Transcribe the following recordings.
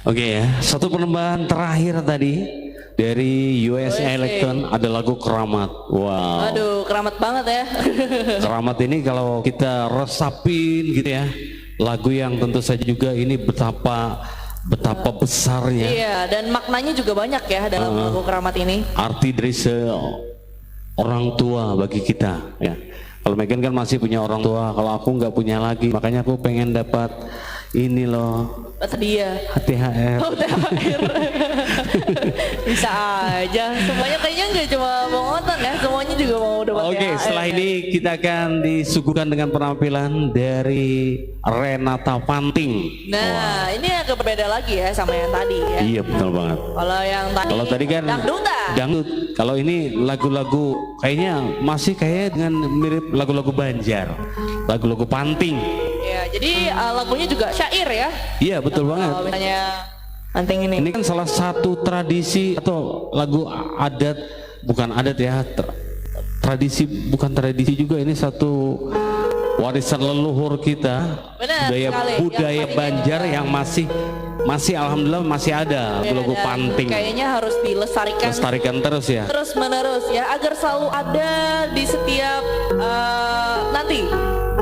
Oke ya, satu persembahan terakhir tadi dari US Electron ada lagu Keramat. Wow. Aduh, keramat banget ya. Keramat ini kalau kita resapin gitu ya, lagu yang tentu saja juga ini betapa besarnya. Iya, dan maknanya juga banyak ya dalam lagu Keramat ini. Arti dari seorang tua bagi kita ya. Kalau Megan kan masih punya orang tua, kalau aku nggak punya lagi, makanya aku pengen dapat ini loh. Dia. THR. Oh, THR. Bisa aja. Semuanya kayaknya nggak cuma Bang Otan ya, semuanya juga mau dapat THR. Oke, setelah ini kita akan disuguhkan dengan penampilan dari Renata Panting. Nah, ini agak berbeda lagi ya sama yang tadi ya. Iya, betul banget. Kalau tadi kan dangdut. Kalau ini lagu-lagu kayaknya masih kayak dengan mirip lagu-lagu Banjar, lagu-lagu Panting. Ya, jadi lagunya juga syair ya. Iya, betul banget. Kalau misalnya Panting ini. Ini kan salah satu tradisi atau lagu adat, bukan adat ya, tradisi bukan tradisi juga, ini satu warisan leluhur kita. Benar, budaya Banjar yang masih alhamdulillah masih ada lagu Panting. Kayaknya harus dilestarikan terus ya. Terus menerus ya, agar selalu ada di setiap nanti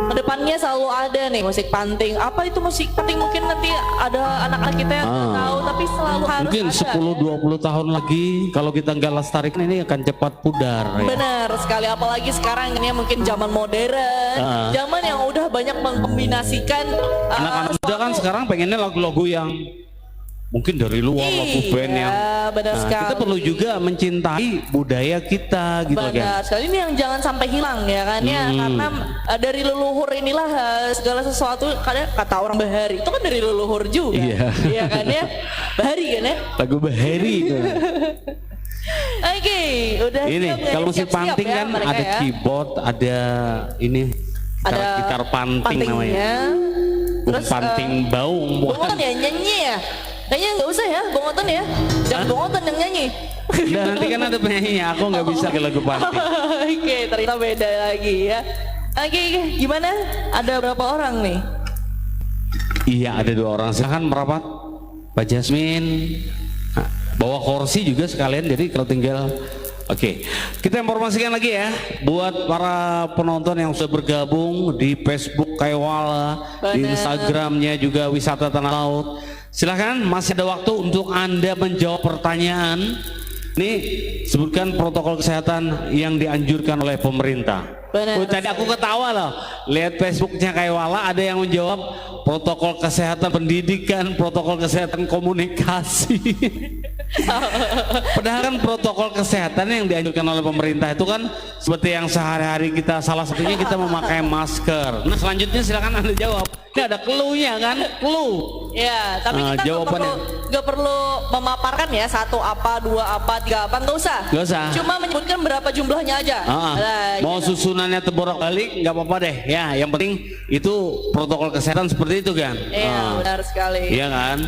kedepannya selalu ada nih musik Panting. Apa itu musik Panting? Mungkin nanti ada anak-anak kita yang tahu, tapi selalu harus mungkin ada 10-20 tahun lagi kalau kita nggak lestarikan ini akan cepat pudar ya. Benar sekali, apalagi sekarang ini mungkin zaman modern, zaman yang udah banyak mengkombinasikan anak-anak muda kan sekarang pengennya lagu-lagu yang mungkin dari luar, lagu band yang kita perlu juga mencintai budaya kita gitu kan. Benar sekali, ini yang jangan sampai hilang ya kan ya, karena dari leluhur inilah segala sesuatu. Kadang kata orang Bahari itu kan dari leluhur juga. Iya kan ya, Bahari kan ya, lagu Bahari itu. Oke, udah ini kalau musik Panting kan ya, ada keyboard, ada ini gitar Panting namanya. Terus Panting baung. Bukan ya nyanyi ya. Kayaknya nggak usah ya, Bang Otan ya. Jangan Bang Otan yang nyanyi. Udah, nanti kan ada penyanyinya, aku nggak bisa ke lagu Panting. Oke, ternyata beda lagi ya. Oke, gimana? Ada berapa orang nih? Iya, ada 2 orang. Silahkan merapat, Pak Jasmine. Bawa kursi juga sekalian, jadi kalau tinggal. Oke, kita informasikan lagi ya buat para penonton yang sudah bergabung di Facebook Kaiwala, di Instagramnya juga Wisata Tanah Laut. Silahkan, masih ada waktu untuk Anda menjawab pertanyaan. Ini sebutkan protokol kesehatan yang dianjurkan oleh pemerintah. Tadi aku ketawa loh, lihat Facebooknya Kaiwala ada yang menjawab protokol kesehatan pendidikan, protokol kesehatan komunikasi. Padahal kan protokol kesehatan yang dianjurkan oleh pemerintah itu kan seperti yang sehari-hari kita, salah satunya kita memakai masker. Nah, selanjutnya silakan Anda jawab. Ini ada clue-nya kan, clue. Ya, tapi kita nggak perlu memaparkan ya 1 apa, 2 apa, 3 apa, nggak usah. Cuma menyebutkan berapa jumlahnya aja. Mau susunannya terbolak-balik nggak apa-apa deh. Ya, yang penting itu protokol kesehatan seperti itu kan. Iya, benar sekali. Iya kan.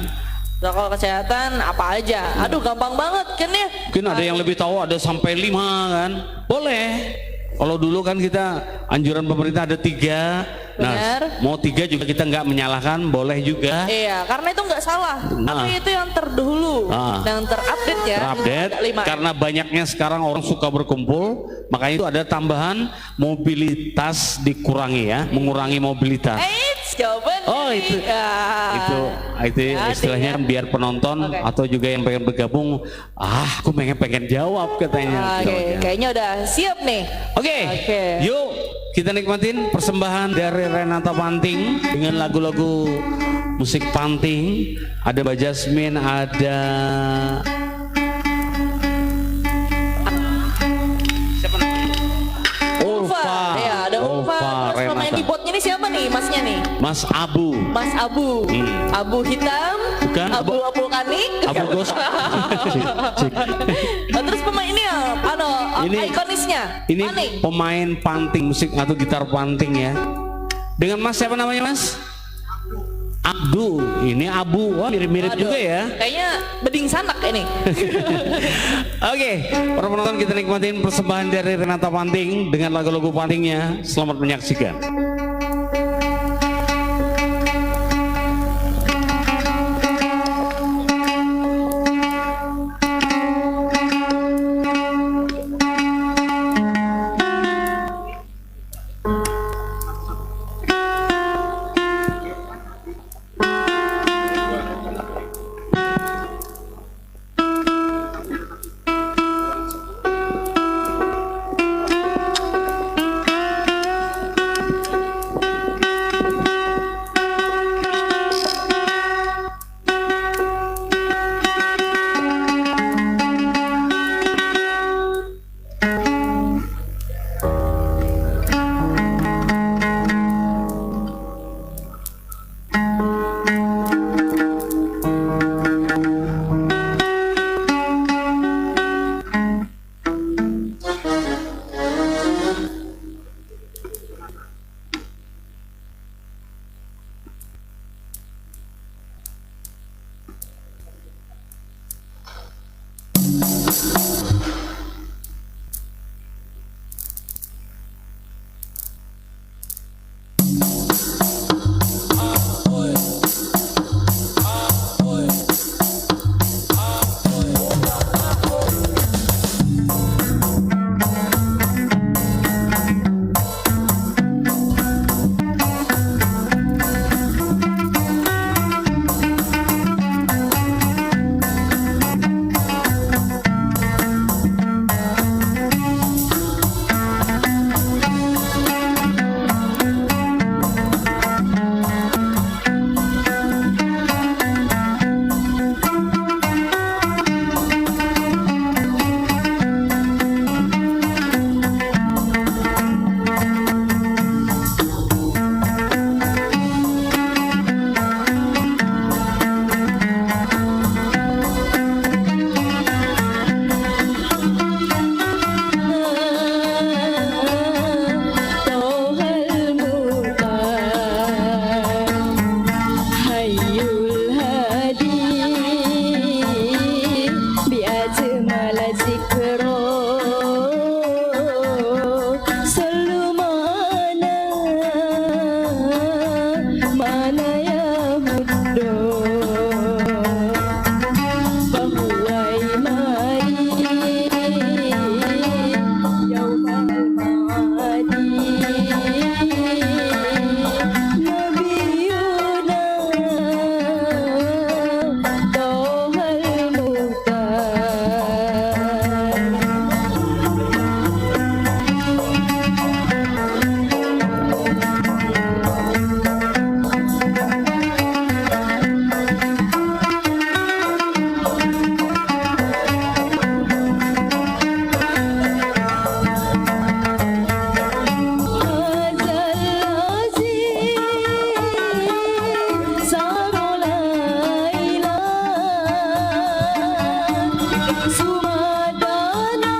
Protokol kesehatan apa aja. Aduh, gampang banget kan ya. Mungkin ada yang lebih tahu, ada sampai 5 kan. Boleh. Kalau dulu kan kita anjuran pemerintah ada 3. Nah, mau 3 juga kita nggak menyalahkan, boleh juga. Iya, karena itu nggak salah. Tapi itu yang terdahulu, yang terupdate ya. Terupdate, karena banyaknya sekarang orang suka berkumpul, makanya itu ada tambahan mobilitas dikurangi ya, mengurangi mobilitas. Jawaban itu istilahnya biar penonton atau juga yang pengen bergabung, aku pengen jawab katanya. Kayaknya udah siap nih. Oke. Yuk kita nikmatin persembahan dari Renata Panting dengan lagu-lagu musik Panting. Ada Mbak Jasmine, ada Ulfa. Terus pemain keyboardnya ini siapa nih, masnya nih? Mas Abu. Abu hitam. Bukan. Abu vulkanik. Abu gos. Terus pemain ini ikonisnya. Ini pemain Panting, musik atau gitar Panting ya. Dengan Mas siapa namanya Mas? Abdu, ini Abu, wah mirip-mirip juga ya. Kayaknya beding sanak ini. Oke, para penonton kita nikmatin persembahan dari Renata Panting dengan lagu-lagu Pantingnya. Selamat menyaksikan. Sumadana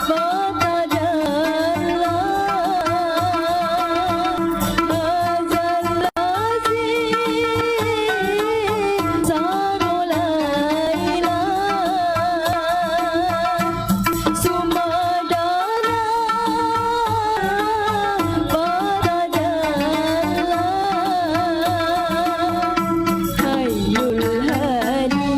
Batadalla Hazalazi Sarolaila Sumadana Batadalla Hayyul Hadi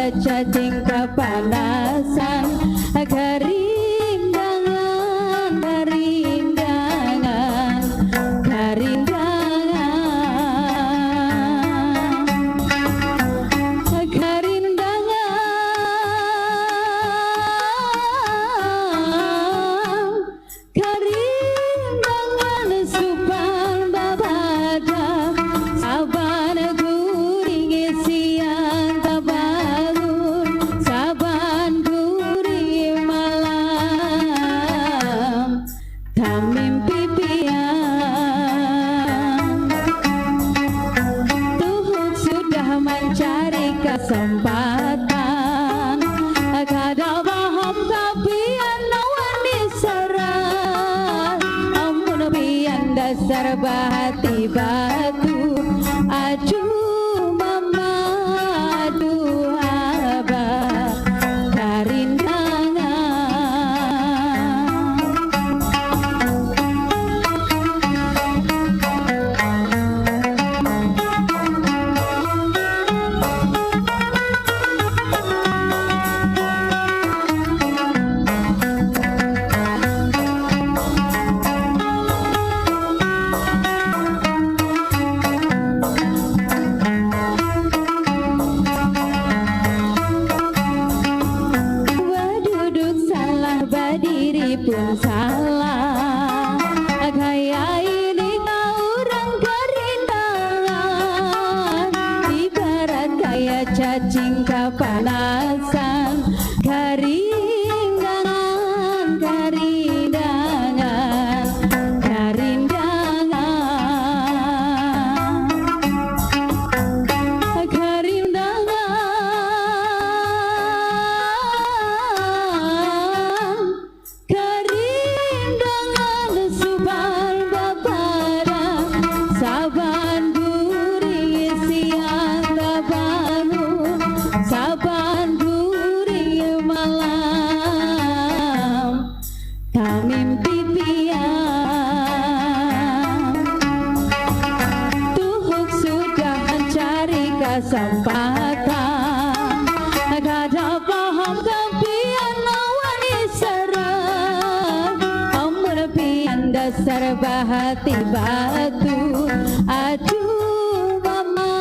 kaya cacing kepanasan, kerindangan, kerindangan, kerindangan, kerindangan, kerindangan supan babada, saban guring siang tabangun, saban guring malam, tak mimpi pian. Tuhan sudah mencari kesempatan, kada paham tapi nawan diserang, amun pian dasar bahati batu, aduh mama, aduh abah, karindangan. Waduduk salah, berdiri pun salah, gaya ini orang kerindangan, ibarat kayak cacing kepanasan, kerindangan, kerindangan, kerindangan, kerindangan, kerindangan suban babada, saban guring siang tabangun, saban guring malam, tak mimpi pian. Tuhan sudah mencari kesempatan, kada paham kepian nawani serang, amun pian dasar bahati batu, aduh mama,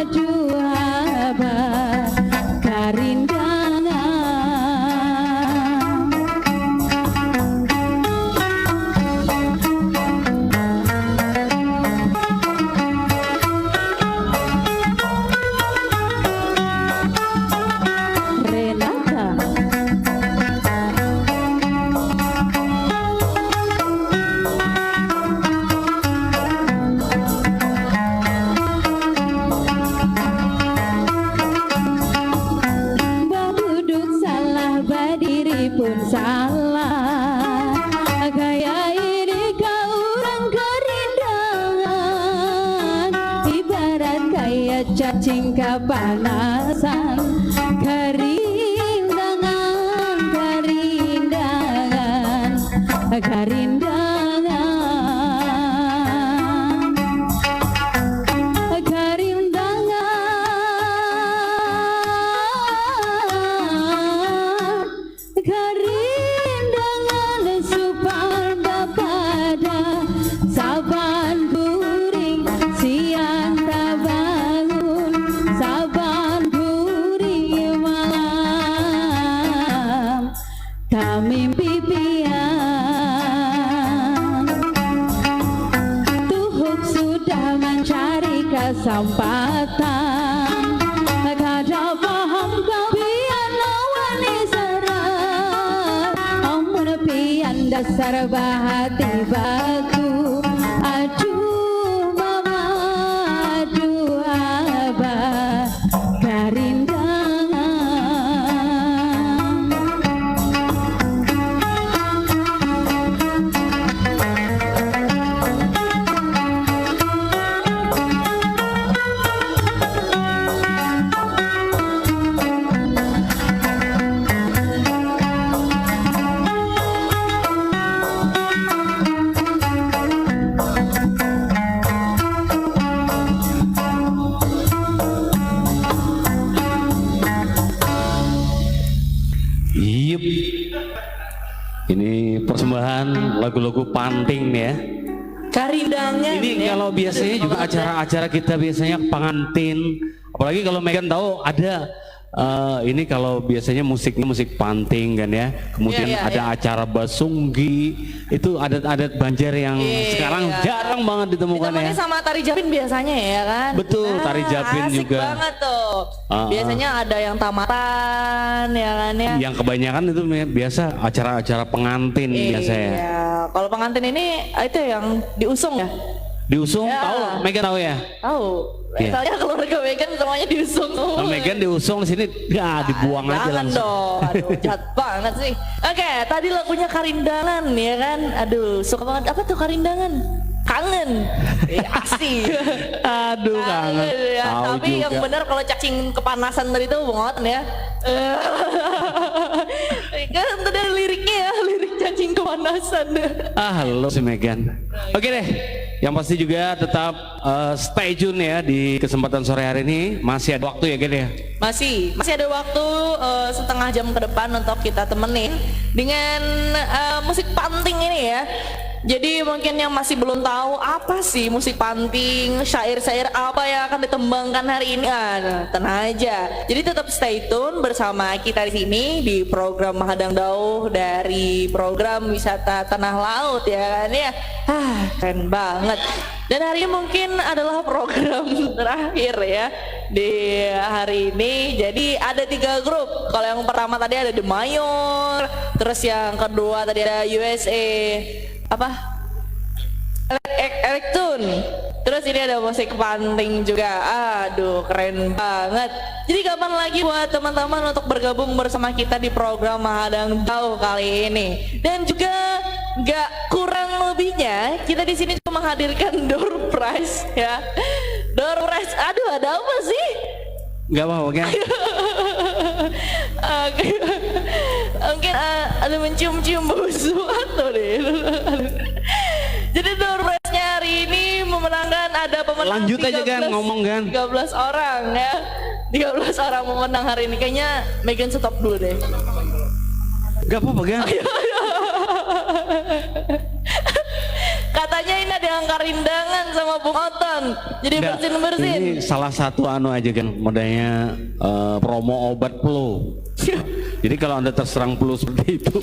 aduh abah, karindangan. Renata. Baduduk salah, berdiri pun salah, gaya ini kau orang kerindangan, ibarat kayak cacing kepanasan, kerindangan, kerindangan, kerindangan, kerindangan, kerindangan supan babada, saban guring siang tabangun, saban guring malam, tak mimpi pian. Tuhan sudah mencari kesempatan, kada paham kepian nawani serang, amun pian dasar bahati batu, aduh mama, aduh abah, karindangan. Ini persembahan lagu-lagu panting nih ya. Karindangan. Ini ya. kalau biasanya juga acara-acara kita biasanya pengantin. Apalagi kalau Megan tahu ada ini kalau biasanya musiknya musik panting kan ya. Kemudian Iya, iya, ada iya. acara basunggi. Itu adat-adat Banjar yang Iya. sekarang jarang banget ditemukan ya. Ditemani sama tari japin biasanya ya kan. Betul, tari japin asik juga. banget tuh. Ah, Biasanya ada yang tamatan ya kan ya. Yang kebanyakan itu biasa acara-acara pengantin biasa ya. Iya, kalau pengantin ini itu yang diusung ya. Diusung, Ya. tahu Megan tahu ya? Tahu. Iya. Misalnya keluarga Megan semuanya diusung. Kalau Megan diusung di sini, ya dibuang aja Jangan langsung. dong, aduh jahat banget sih. Oke, tadi lagunya Karindangan ya kan. Aduh, suka banget. Apa tuh Karindangan? Kangen. Asik. Aduh kangen. Ya. Tahu Tapi juga. yang benar kalau cacing kepanasan tadi itu banget ya. Kan tadi ada liriknya ya, lirik cacing kepanasan. Halo si Megan. Oke deh, yang pasti juga tetap stay tune ya di kesempatan sore hari ini. Masih ada waktu ya Gen ya. Masih ada waktu setengah jam ke depan untuk kita temenin dengan musik panting ini ya. Jadi mungkin yang masih belum tahu apa sih musik panting, syair-syair apa yang akan ditembangkan hari ini, tenang aja. Jadi tetap stay tune bersama kita di sini di program Mahadang Dauh dari program wisata Tanah Laut ya kan ya. Keren banget. Dan hari ini mungkin adalah program terakhir ya di hari ini. Jadi ada 3 grup. Kalau yang pertama tadi ada The Mayor, terus yang kedua tadi ada USA apa? Elektun. Terus ini ada musik panting juga. Aduh, keren banget. Jadi kapan lagi buat teman-teman untuk bergabung bersama kita di program Mahadang Dauh kali ini. Dan juga nggak kurang lebihnya kita di sini juga menghadirkan door prize ya. Door prize. Aduh, ada apa sih? Gak apa-apa kan? Mungkin ada mencium-cium bau sesuatu deh. Jadi door prize-nya hari ini memenangkan ada pemenang Lanjut aja kan ngomong kan. 13 orang ya. 13 orang memenang hari ini. Kayaknya Megan stop dulu deh. Gak apa-apa kan? Katanya ini ada yang karindangan sama Bung Oton. Jadi Nggak, bersin-bersin. Ini salah satu anu aja kan, modalnya promo obat flu. Jadi kalau Anda terserang flu seperti itu,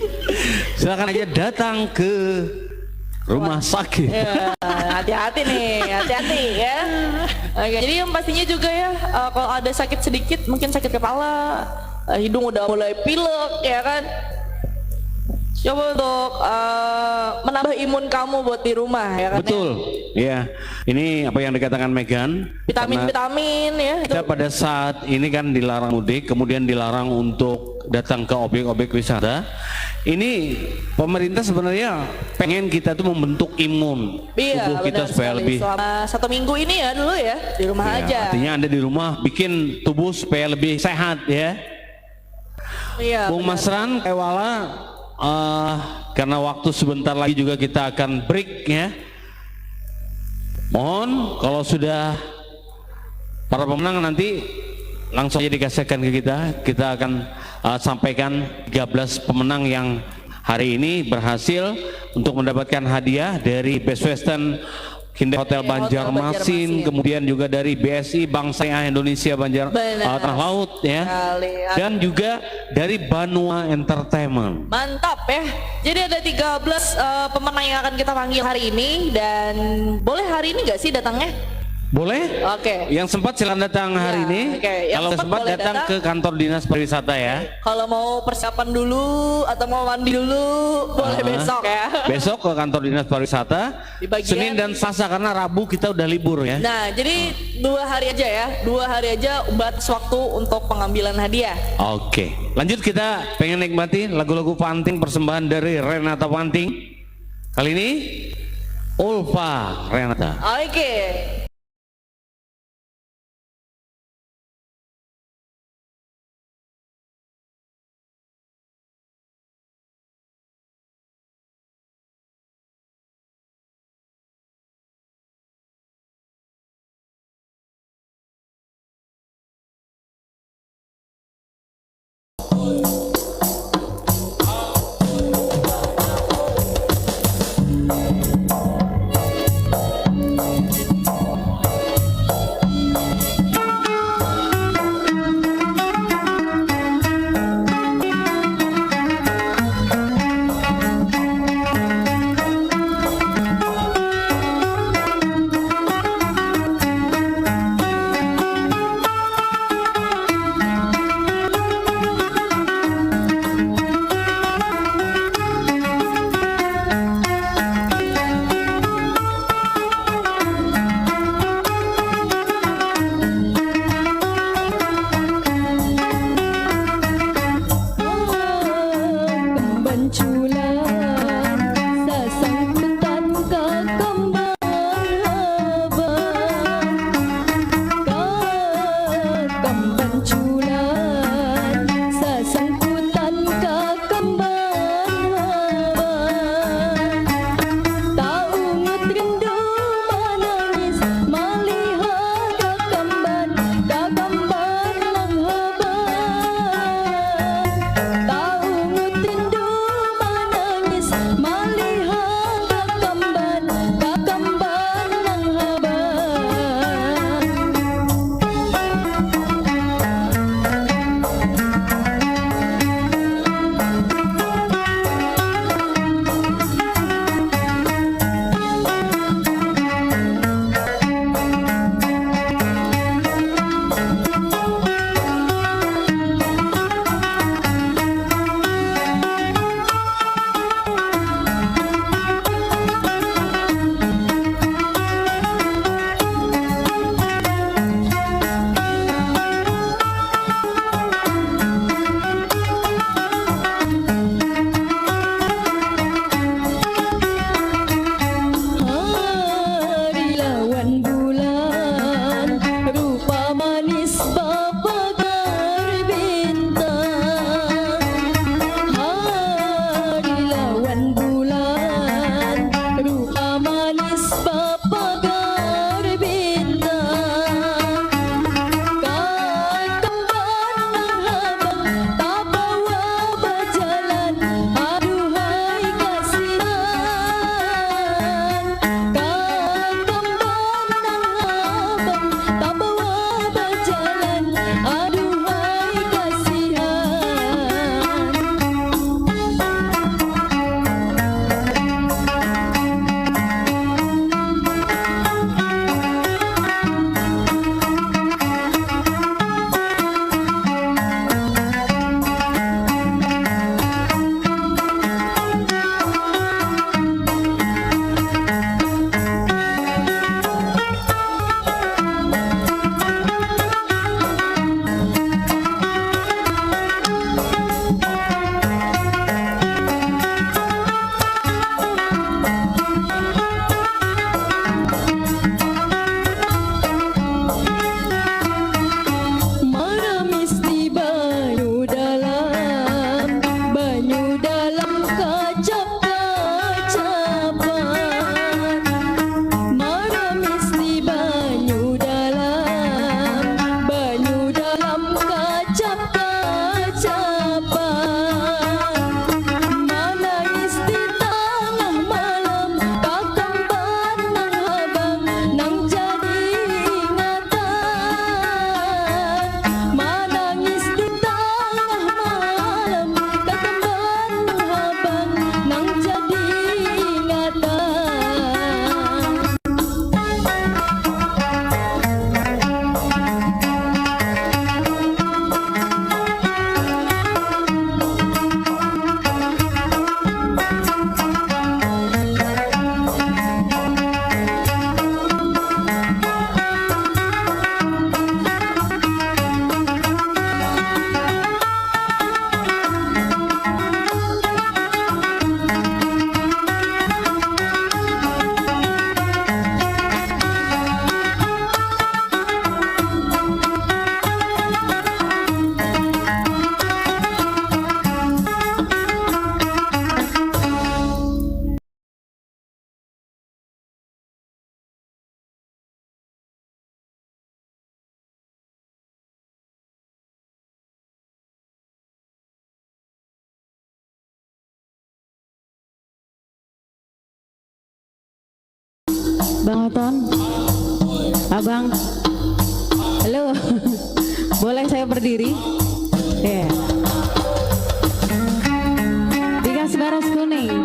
silakan aja datang ke rumah sakit. Ya, hati-hati nih, hati-hati ya. Oke, jadi yang pastinya juga ya, kalau ada sakit sedikit, mungkin sakit kepala, hidung udah mulai pilek ya kan. Coba untuk menambah imun kamu buat di rumah ya kan. Betul, ya. Ini apa yang dikatakan Megan. Vitamin-vitamin ya. Kita pada saat ini kan dilarang mudik, kemudian dilarang untuk datang ke objek-objek wisata. Ini pemerintah sebenarnya pengen kita tuh membentuk imun Iya, tubuh kita benar supaya sekali. lebih. Selama 1 minggu ini ya dulu ya di rumah Ya, aja. artinya Anda di rumah bikin tubuh supaya lebih sehat ya. Iya. Bung benar. Masran, Ewala, karena waktu sebentar lagi juga kita akan break ya. Mohon kalau sudah para pemenang nanti langsung aja dikasihkan ke kita akan sampaikan 13 pemenang yang hari ini berhasil untuk mendapatkan hadiah dari Best Western Kinder Hotel Banjarmasin, kemudian juga dari BSI Bank Syariah Indonesia Tanah Laut ya, dan juga dari Banua Entertainment. Mantap ya. Jadi ada 13 pemenang yang akan kita panggil hari ini. Dan boleh hari ini nggak sih datangnya? Boleh? Oke. Yang sempat silakan datang hari Ya, ini. oke. Yang Kalau sempat sempat boleh datang datang. ke kantor dinas pariwisata ya. Kalau mau persiapan dulu atau mau mandi dulu, boleh besok ya. Besok ke kantor dinas pariwisata. Di bagian- Senin dan Selasa karena Rabu kita udah libur ya. Nah, jadi 2 hari aja ya. 2 hari aja batas waktu untuk pengambilan hadiah. Oke, lanjut kita pengen nikmati lagu-lagu Panting persembahan dari Renata Panting. Kali ini Ulfa Renata. Oke. Bang Oton, Abang, halo, boleh saya berdiri? Ya. Dikasih baras kuning.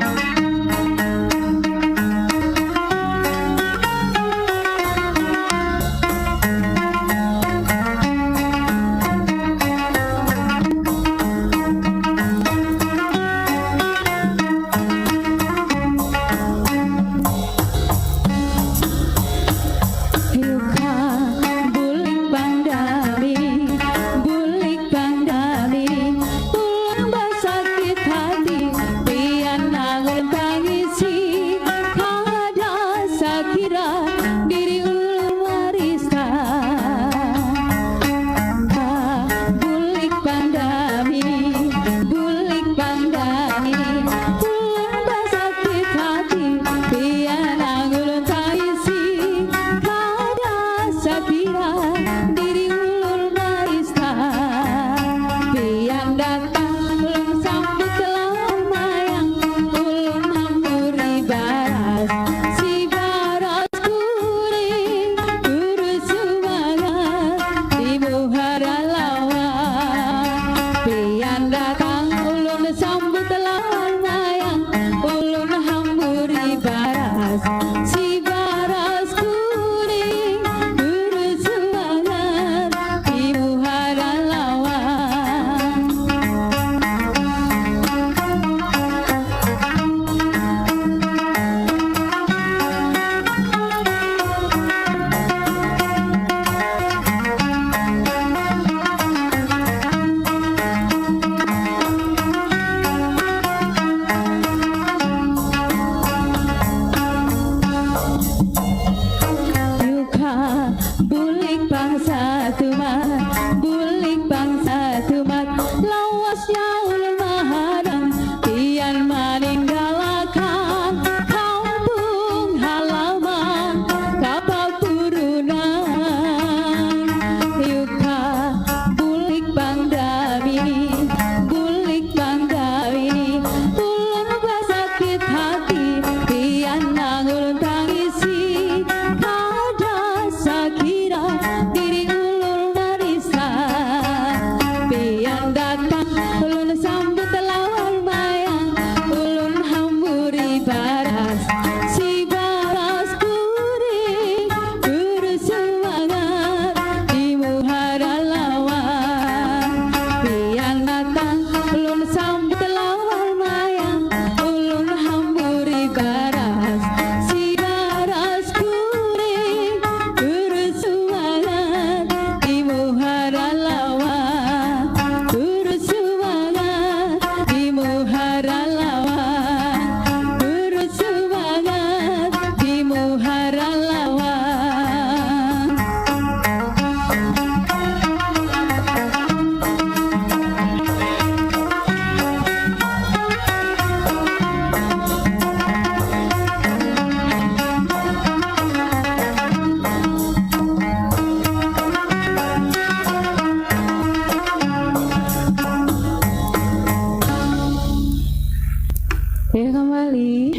Ya kembali.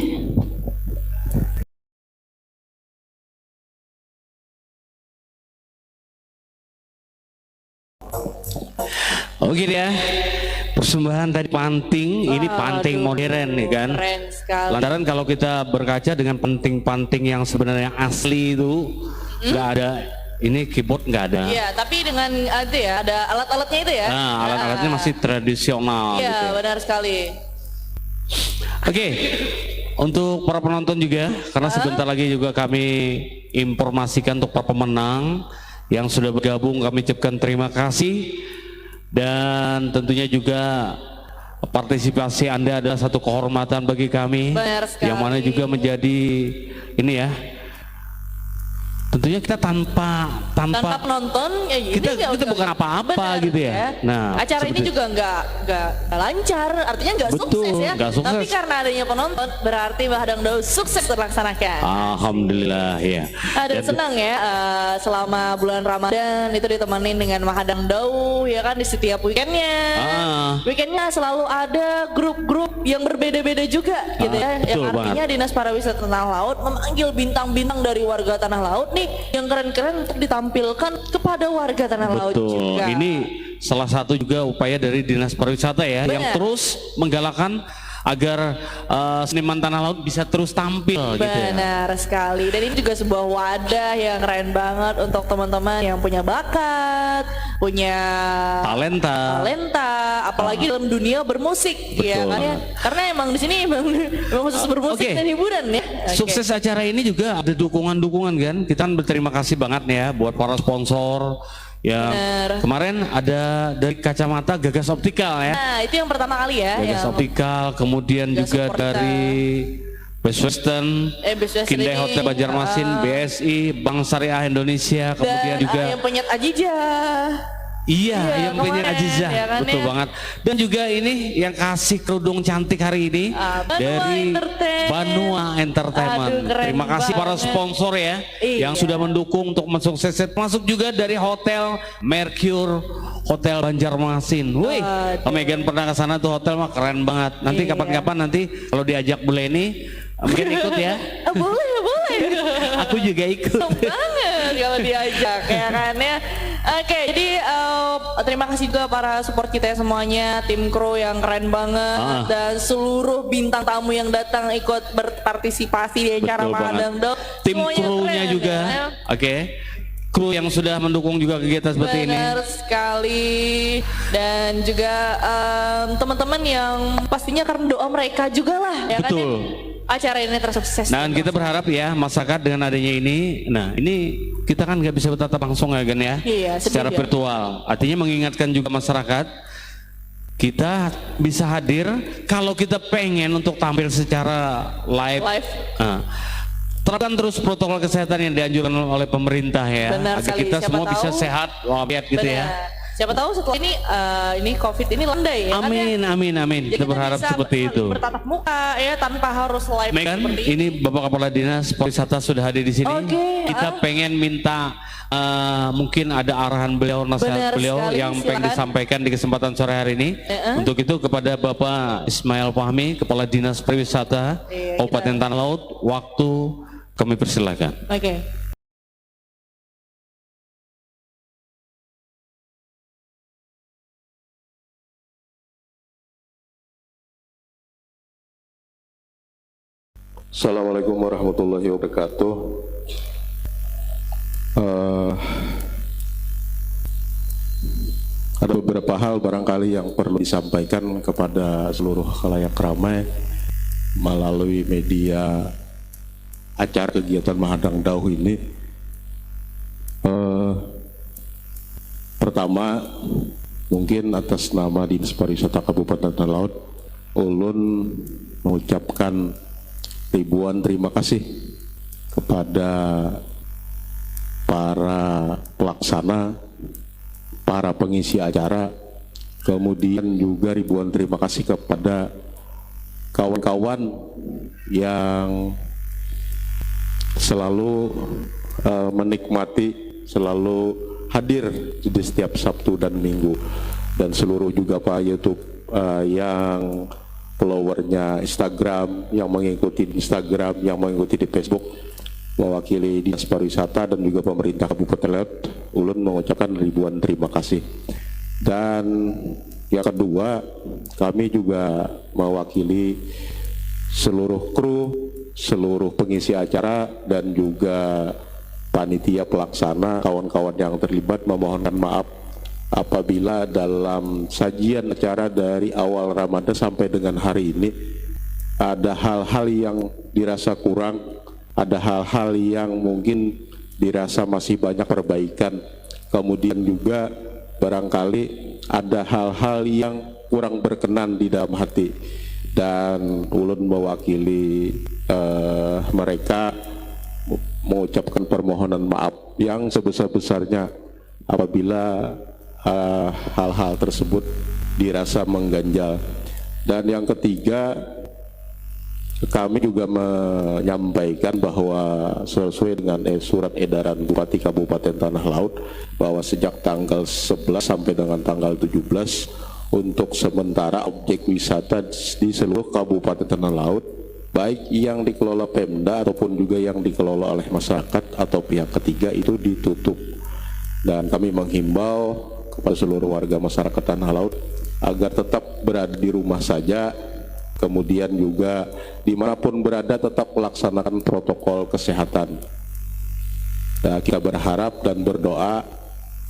Oke ya, persembahan tadi panting, ini panting modern nih kan. Keren sekali. Lantaran kalau kita berkaca dengan panting-panting yang sebenarnya asli itu nggak ada, ini keyboard nggak ada. Iya, tapi dengan itu ya, ada alat-alatnya itu ya. Nah, alat-alatnya masih tradisional. Iya, gitu. benar sekali. Oke, untuk para penonton juga, karena sebentar lagi juga kami informasikan untuk para pemenang yang sudah bergabung, kami ucapkan terima kasih. Dan tentunya juga partisipasi Anda adalah satu kehormatan bagi kami. Benar sekali. Yang mana juga menjadi ini ya. Tentunya kita tanpa penonton ya kita bukan apa-apa gitu ya. Nah, acara ini juga nggak lancar, artinya nggak sukses ya. Sukses. Tapi karena adanya penonton berarti Mbah Hadang Dau sukses terlaksanakan. Alhamdulillah ya. Dan senang ya selama bulan Ramadan itu ditemani dengan Mbah Hadang Dau ya kan di setiap weekendnya. Weekendnya selalu ada grup-grup yang berbeda-beda juga gitu ya. Yang betul artinya Dinas Pariwisata Tanah Laut memanggil bintang-bintang dari warga Tanah Laut nih yang keren-keren untuk ditampilkan kepada warga Tanah Laut Betul. juga. Ini salah satu juga upaya dari Dinas Pariwisata ya, Benar. yang terus menggalakkan agar seniman Tanah Laut bisa terus tampil gitu ya. Benar sekali. Dan ini juga sebuah wadah yang keren banget untuk teman-teman yang punya bakat, punya Talenta. apalagi dalam dunia bermusik ya Betul. kan ya. Karena emang di sini emang khusus bermusik Oke. dan hiburan ya. Oke. Sukses acara ini juga ada dukungan-dukungan kan. Kita kan berterima kasih banget nih ya buat para sponsor. Ya, Benar. kemarin ada dari kacamata Gagas Optikal ya. Nah, itu yang pertama kali ya. Gagas yang Optikal, kemudian Gagas juga support dari Best Western, Best Western Kindai ini, Hotel Banjarmasin, BSI, Bank Syariah Indonesia, kemudian dan juga yang penyet Ajijah. iya, yang punya kemarin, Azizah, ya kan, betul ya. banget. Dan juga ini yang kasih kerudung cantik hari ini Banua dari Entertain. Banua Entertainment. Aduh, keren Terima kasih para banget. sponsor ya Iya. yang sudah mendukung untuk mensukseskan. Masuk juga dari Hotel Mercure, Hotel Banjarmasin. Wih, Aduh. Megan pernah ke sana tuh hotel mah keren banget. Nanti Iya. kapan-kapan nanti kalau diajak Bu Leni, mungkin ikut ya. Boleh. Aku juga ikut. Seneng banget kalau diajak ya kan ya. Oke, jadi terima kasih juga para support kita semuanya, tim kru yang keren banget dan seluruh bintang tamu yang datang ikut berpartisipasi di acara Betul banget. Mahadang Dog. Tim Semuanya krunya keren, juga, ya. oke. Kru yang sudah mendukung juga kegiatan seperti ini. Benar sekali. Dan juga teman-teman yang pastinya karena doa mereka juga lah ya kan ya. Betul. Acara ini tersukses. Dan kita berharap ya masyarakat dengan adanya ini, nah ini kita kan nggak bisa bertatap langsung ya kan ya, Iya, secara setuju. virtual. Artinya mengingatkan juga masyarakat, kita bisa hadir kalau kita pengen untuk tampil secara live. Live. Nah, terapkan terus protokol kesehatan yang dianjurkan oleh pemerintah ya, Benar agar sekali. kita Siapa semua bisa tahu- sehat walafiat gitu ya. Benar. Siapa tahu setelah ini COVID ini landai ya kan ya. Amin, amin, amin. Jadi Kita berharap bisa seperti itu. bertatap muka ya tanpa harus live Megan, seperti ini Bapak Kepala Dinas Pariwisata sudah hadir di sini. Oke, Kita pengen minta mungkin ada arahan beliau, nasihat Benar beliau sekali, yang pengen silakan. disampaikan di kesempatan sore hari ini. Untuk itu kepada Bapak Ismail Fahmi, Kepala Dinas Pariwisata Iya, Kabupaten Tanah Laut, waktu kami persilakan. Oke. Assalamualaikum warahmatullahi wabarakatuh. Ada beberapa hal barangkali yang perlu disampaikan kepada seluruh khalayak ramai melalui media acara kegiatan Mahadang Dauh ini. Pertama, mungkin atas nama Dinas Pariwisata Kabupaten Tanah Laut, ulun mengucapkan ribuan terima kasih kepada para pelaksana, para pengisi acara, kemudian juga ribuan terima kasih kepada kawan-kawan yang selalu menikmati, selalu hadir di setiap Sabtu dan Minggu, dan seluruh juga Pak YouTube yang followernya Instagram, yang mengikuti di Instagram, yang mengikuti di Facebook, mewakili Dinas Pariwisata dan juga pemerintah Kabupaten Laut, ulun mengucapkan ribuan terima kasih. Dan yang kedua, kami juga mewakili seluruh kru, seluruh pengisi acara dan juga panitia pelaksana, kawan-kawan yang terlibat, memohonkan maaf apabila dalam sajian acara dari awal Ramadan sampai dengan hari ini ada hal-hal yang dirasa kurang, ada hal-hal yang mungkin dirasa masih banyak perbaikan, kemudian juga barangkali ada hal-hal yang kurang berkenan di dalam hati, dan ulun mewakili mereka mengucapkan permohonan maaf yang sebesar-besarnya apabila hal-hal tersebut dirasa mengganjal. Dan yang ketiga, kami juga menyampaikan bahwa sesuai dengan surat edaran Bupati Kabupaten Tanah Laut, bahwa sejak tanggal 11 sampai dengan tanggal 17 untuk sementara objek wisata di seluruh Kabupaten Tanah Laut, baik yang dikelola Pemda ataupun juga yang dikelola oleh masyarakat atau pihak ketiga itu ditutup. Dan kami menghimbau kepada seluruh warga masyarakat Tanah Laut agar tetap berada di rumah saja, kemudian juga dimanapun berada tetap melaksanakan protokol kesehatan. Nah, kita berharap dan berdoa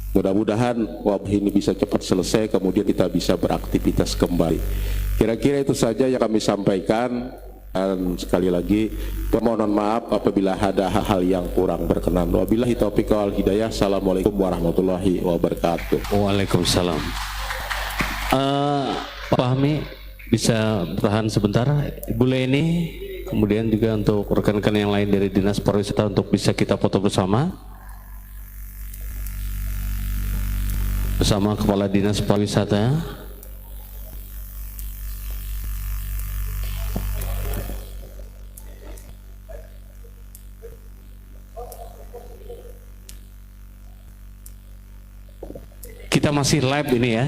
mudah-mudahan wabah ini bisa cepat selesai, kemudian kita bisa beraktivitas kembali. Kira-kira itu saja yang kami sampaikan, dan sekali lagi permohonan maaf apabila ada hal-hal yang kurang berkenan. Wabillahi taufiq wal hidayah. Assalamualaikum warahmatullahi wabarakatuh. Waalaikumsalam. Pak Fahmi bisa bertahan sebentar, Ibu Leni, kemudian juga untuk rekan-rekan yang lain dari Dinas Pariwisata untuk bisa kita foto bersama Kepala Dinas Pariwisata. Kita masih live ini ya.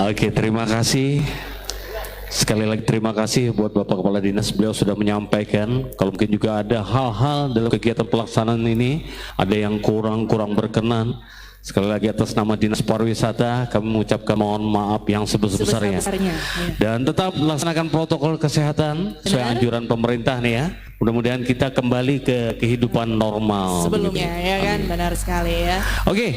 Oke, terima kasih. Sekali lagi terima kasih buat Bapak Kepala Dinas, beliau sudah menyampaikan kalau mungkin juga ada hal-hal dalam kegiatan pelaksanaan ini ada yang kurang berkenan. Sekali lagi atas nama Dinas Pariwisata kami mengucapkan mohon maaf yang sebesar-besarnya. Dan tetap melaksanakan protokol kesehatan sesuai anjuran pemerintah nih ya. Mudah-mudahan kita kembali ke kehidupan normal Sebelumnya begitu. ya kan, benar sekali ya. Oke.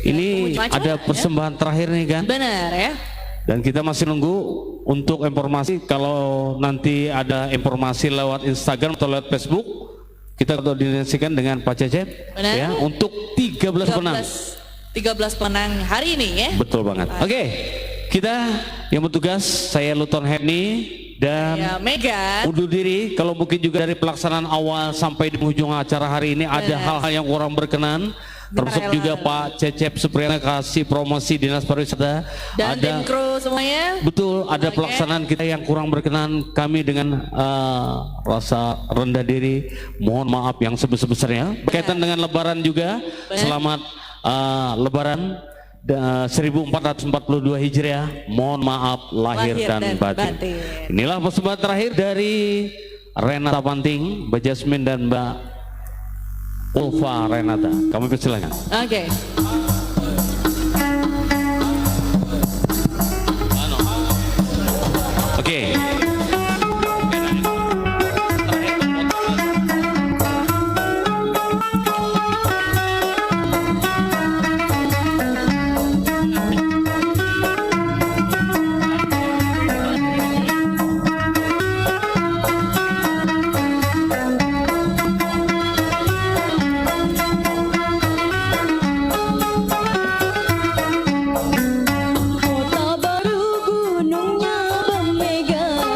Ini ada persembahan terakhir nih kan? Benar ya. Dan kita masih nunggu untuk informasi, kalau nanti ada informasi lewat Instagram atau lewat Facebook, kita koordinasikan dengan Pak Cecep ya untuk 13 penang. 13 penang hari ini ya. Betul banget. Oke, kita yang bertugas, saya Luton Hepni dan Ya, Mega. undur diri. Kalau mungkin juga dari pelaksanaan awal sampai di ujung acara hari ini ada hal-hal yang kurang berkenan, termasuk juga Pak Cecep Supriyana kasih promosi Dinas Pariwisata Dan tim kru semuanya. betul ada pelaksanaan kita yang kurang berkenan, kami dengan rasa rendah diri mohon maaf yang sebesar-besarnya. Berkaitan dengan Lebaran juga, selamat Lebaran 1442 Hijriah, mohon maaf lahir dan batin. Inilah persembahan terakhir dari Renata Panting, Mbak Jasmine dan Mbak Ulfa Renata, kami persilakan. Oke. Oke. Kota baru gunungnya bermegah,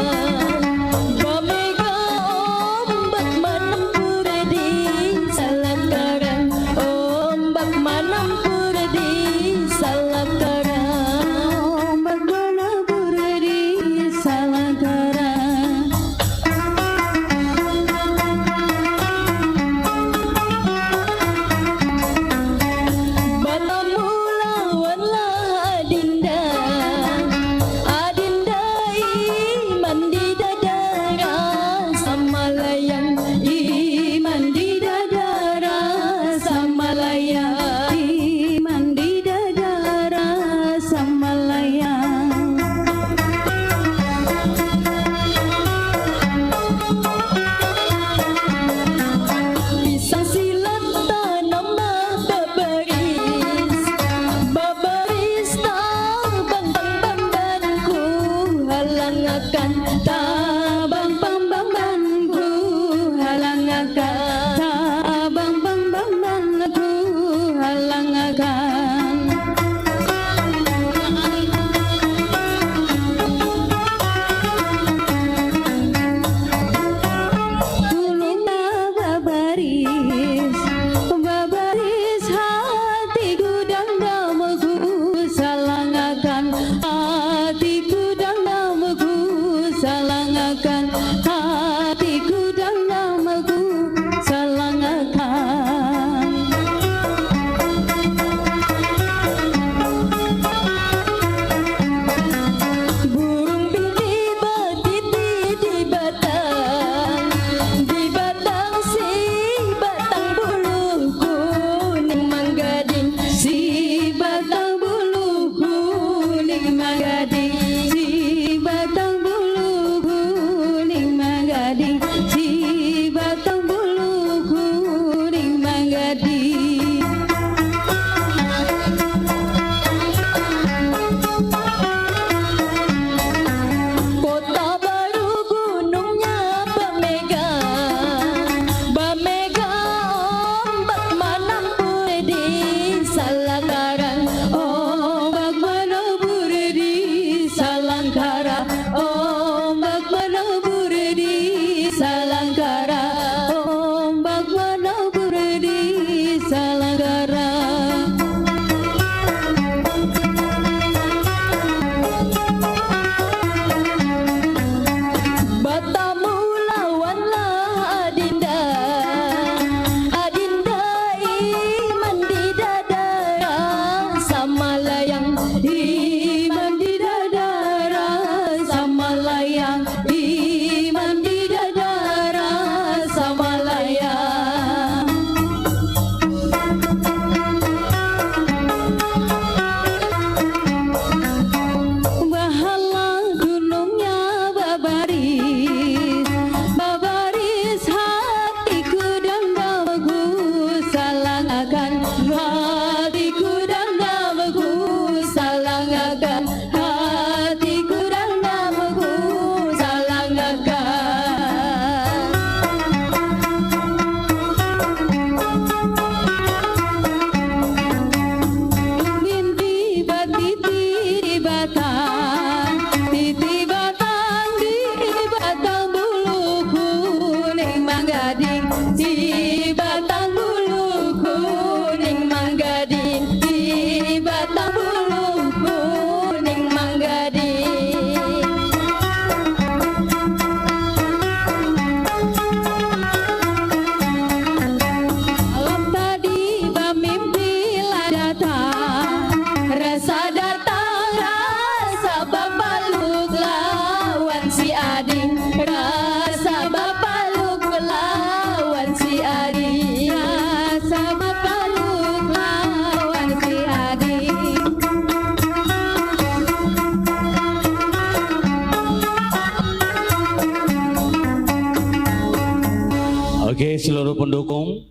Oke, seluruh pendukung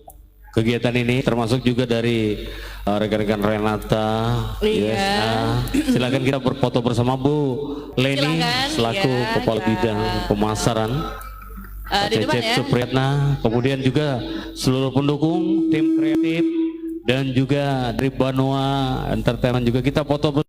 kegiatan ini termasuk juga dari rekan-rekan Renata, Iya. silakan kita berfoto bersama Bu Leni Silakan, selaku ya, Kepala ya. Bidang Pemasaran, Di depan Cecep ya. Supriyatna, kemudian juga seluruh pendukung tim kreatif dan juga dari Banua Entertainment juga kita foto